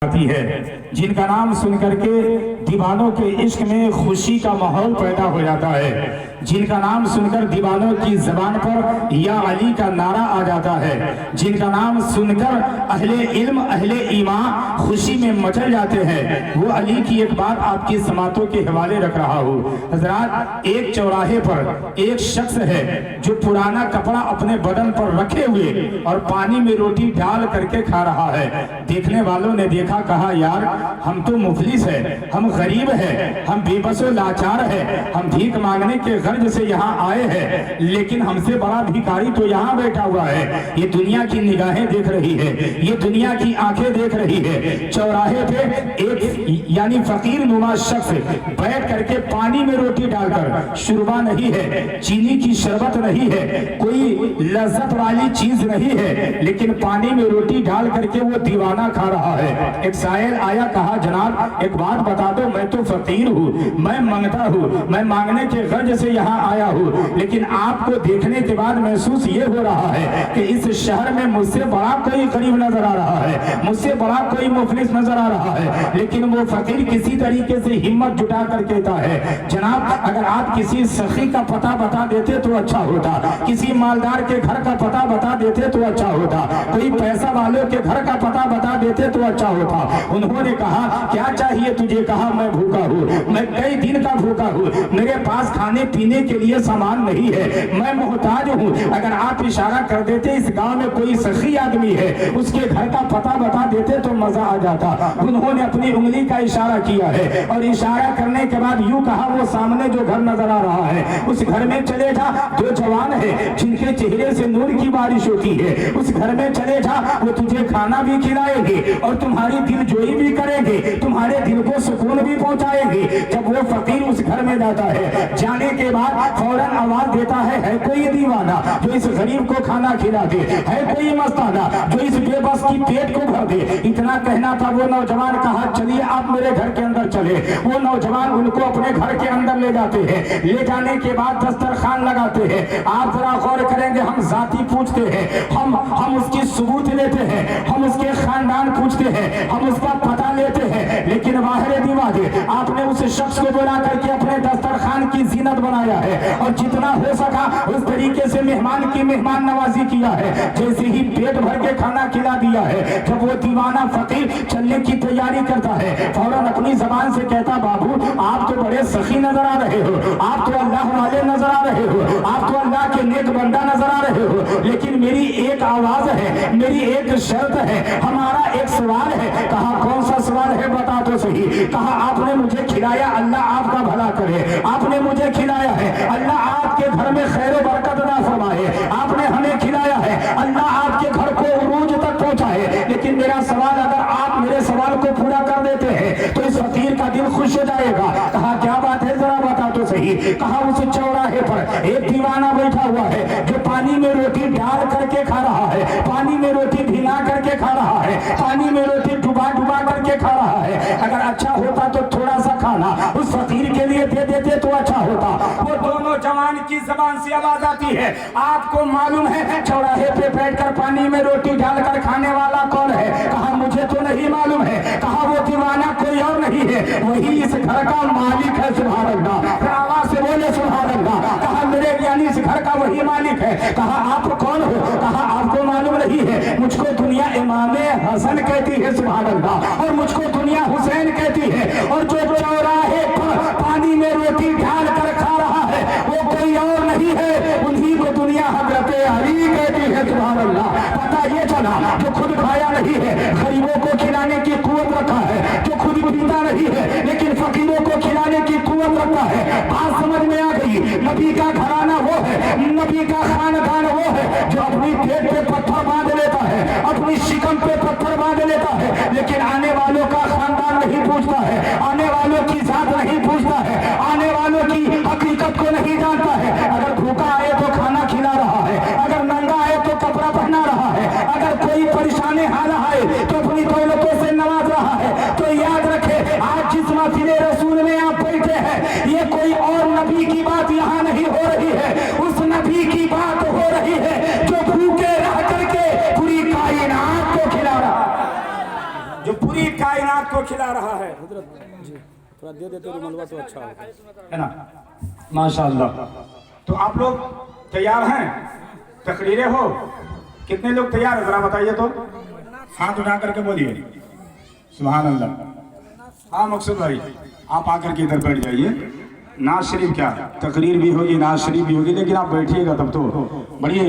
है, जिनका नाम सुन करके दीवानों के इश्क में खुशी का माहौल पैदा हो जाता है, जिनका नाम सुनकर दीवानों की जबान पर या अली का नारा आ जाता है, जिनका नाम सुनकर अहले इल्म अहले ईमान खुशी में मचल जाते हैं। वो अली की एक बात आपकी समातों के हवाले रख रहा हूँ। हजरात, एक चौराहे पर एक शख्स है जो पुराना कपड़ा अपने बदन पर रखे हुए और पानी में रोटी डाल करके खा रहा है। देखने वालों ने देखा, कहा यार हम तो मुफलिस है, हम गरीब है, हम बेबस और लाचार है, हम भीख मांगने के गर्ज से यहाँ आए हैं, लेकिन हमसे बड़ा भिखारी तो यहाँ बैठा हुआ है। ये दुनिया की निगाहें देख रही है, ये दुनिया की आंखें देख रही है। चौराहे पे एक यानी फकीर नुमा शख्स बैठ करके पानी में रोटी डालकर, शुरबा नहीं है, चीनी की शरबत नहीं है, कोई लज्जत वाली चीज नहीं है, लेकिन पानी में रोटी डाल करके वो दीवाना खा रहा है। एक साइल आया, कहा जनाब एक बात बता दो, मैं तो फकीर हूँ, मैं मांगता हूँ, मैं मांगने के गर्ज से यहाँ आया हूँ, लेकिन आपको देखने के बाद महसूस ये हो रहा है कि इस शहर में मुझसे बड़ा कोई गरीब नजर आ रहा है, मुझसे बड़ा कोई मुफलिस नजर आ रहा है। लेकिन वो फकीर किसी तरीके से हिम्मत जुटा कर कहता है, जनाब अगर आप किसी सखी का पता बता देते तो अच्छा होता, किसी मालदार के घर का पता बता देते तो अच्छा होता, कोई पैसा वालों के घर का पता बता देते तो अच्छा होता। उन्होंने कहा क्या चाहिए तुझे? कहा मैं भूखा हूँ, मैं कई दिन का भूखा हूँ, मेरे पास खाने पीने के लिए सामान नहीं है, मैं मोहताज हूँ। अगर आप इशारा कर देते इस गांव में कोई सखी आदमी है, उसके घर का पता बता देते तो मजा आ जाता। उन्होंने अपनी उंगली का इशारा किया है और इशारा करने के बाद यूं कहा, वो सामने जो घर नजर आ रहा है उस घर में चले जा, दो जवान है जिनके चेहरे से नूर की बारिश होती है, उस घर में चले जा, वो तुझे खाना भी खिलाएंगे और तुम्हारी दिल जोई भी करेंगे, तुम्हारे दिल को सुकून भी पहुंचाएंगे। जब वो फकीर उस घर में जाता है, जाने के बाद फौरन आवाज देता है कोई दीवाना जो इस गरीब को खाना खिला दे, है कोई मस्ताना जो इस बेबस की पेट को भर दे। इतना कहना था, वो नौजवान कहा चलिए आप मेरे घर के अंदर चले। वो नौजवान उनको अपने घर के अंदर ले जाते हैं, ले जाने के बाद दस्तरखान लगाते हैं। आप जरा गौर करेंगे, हम जाति पूछते हैं, हम उसकी सबूत लेते हैं, हम उसके खानदान पूछते हैं, हम उसका पता लेते हैं, लेकिन वाहिर दीवाजे आपने उस शख्स को बुला करके अपने दस्तरखान की जीनत बनाया है और जितना हो सका उस तरीके से मेहमान की मेहमान नवाजी किया है। जैसे ही पेट भर के खाना खिला दिया है, जब वो दीवाना फकीर चलने की तैयारी करता है, फौरन अपनी जबान से कहता, बाबू आप तो बड़े सखी नजर आ रहे हो, आप तो अल्लाह वाले नजर आ रहे हो, आप तो अल्लाह के नेक बंदा नजर आ रहे हो, लेकिन मेरी एक आवाज है, मेरी एक शर्त है, हमारा एक सवाल है। कहा कौन सा सवाल है बता तो सही। कहा आपने मुझे खिलाया, अल्लाह आपका भला करे, आपने मुझे खिलाया है, अल्लाह आपके घर में खैर बरकत अता फरमाए, आपने हमें खिलाया है, अल्लाह आपके घर को उरूज तक पहुंचाए, लेकिन मेरा सवाल अगर आप मेरे सवाल को पूरा कर देते हैं तो इस फकीर का दिल खुश हो जाएगा। कहा क्या बात है जरा बता तो सही। कहा उस चौराहे पर एक दीवाना बैठा हुआ है जो पानी में रोटी डाल करके खा रहा है, पानी में रोटी भिगा करके खा रहा है, पानी में रोटी डुबा डुबा करके खा रहा है। अगर अच्छा होता तो थोड़ा सा खाना उस फकीर के लिए दे देते तो अच्छा होता। वो दोनों जवान की जबान से आवाज आती है, आपको मालूम है चौराहे पे बैठकर पानी में रोटी डालकर खाने वाला कौन है? कहा मुझे तो नहीं मालूम है। कहा वो दीवाना कोई और नहीं है, वही इस घर का मालिक है। सुभान अल्लाह, आवाज से बोले सुभान अल्लाह। कहा मेरे यानी इस घर का वही मालिक है। कहा आप कौन हो? कहा आपको मालूम नहीं है, मुझको दुनिया इमामे हसन कहती है सुभान अल्लाह, और मुझको दुनिया हुसैन कहती है, और जो चौराहे पर पानी में रोटी ढाल कर खा रहा है वो कोई और नहीं है, उन्हीं को दुनिया हजरत अली कहती है सुभान अल्लाह। पता ये चला जो खुद खाया नहीं है, गरीबों को खिलाने की कुव्वत रखा है, जो खुद पीता नहीं है लेकिन फकीरों को खिलाने की कुव्वत रखा है। बात समझ में आ गई। नबी का घराना वो है, नबी का खानदान वो है जो अपनी पेट पे पत्थर बांध लेता है, अपनी शिकम पे पत्थर बांध लेता है, लेकिन आने वालों का खानदान नहीं पूछता है, आने वालों की जात नहीं पूछता है, आने वालों की हकीकत को नहीं जानता है। अगर भूखा आए तो खाना खिला रहा है, अगर नंगा आए तो कपड़ा पहना रहा है, अगर कोई परेशानी हाल आए तो अपनी पूरी कायनात को खिला रहा है, थोड़ा दे देते तो मलबा तो अच्छा होगा। है ना? माशाअल्लाह। तो आप लोग तैयार हैं? तकरीरें हो? कितने लोग तैयार हैं? जरा बताइए तो, हाथ उठा करके बोलिए सुभान अल्लाह। हाँ मकसूद भाई, आप आकर के इधर बैठ जाइए। नाज शरीफ क्या, तकरीर भी होगी, नाज शरीफ भी होगी, लेकिन आप बैठिएगा तब तो बढ़िया।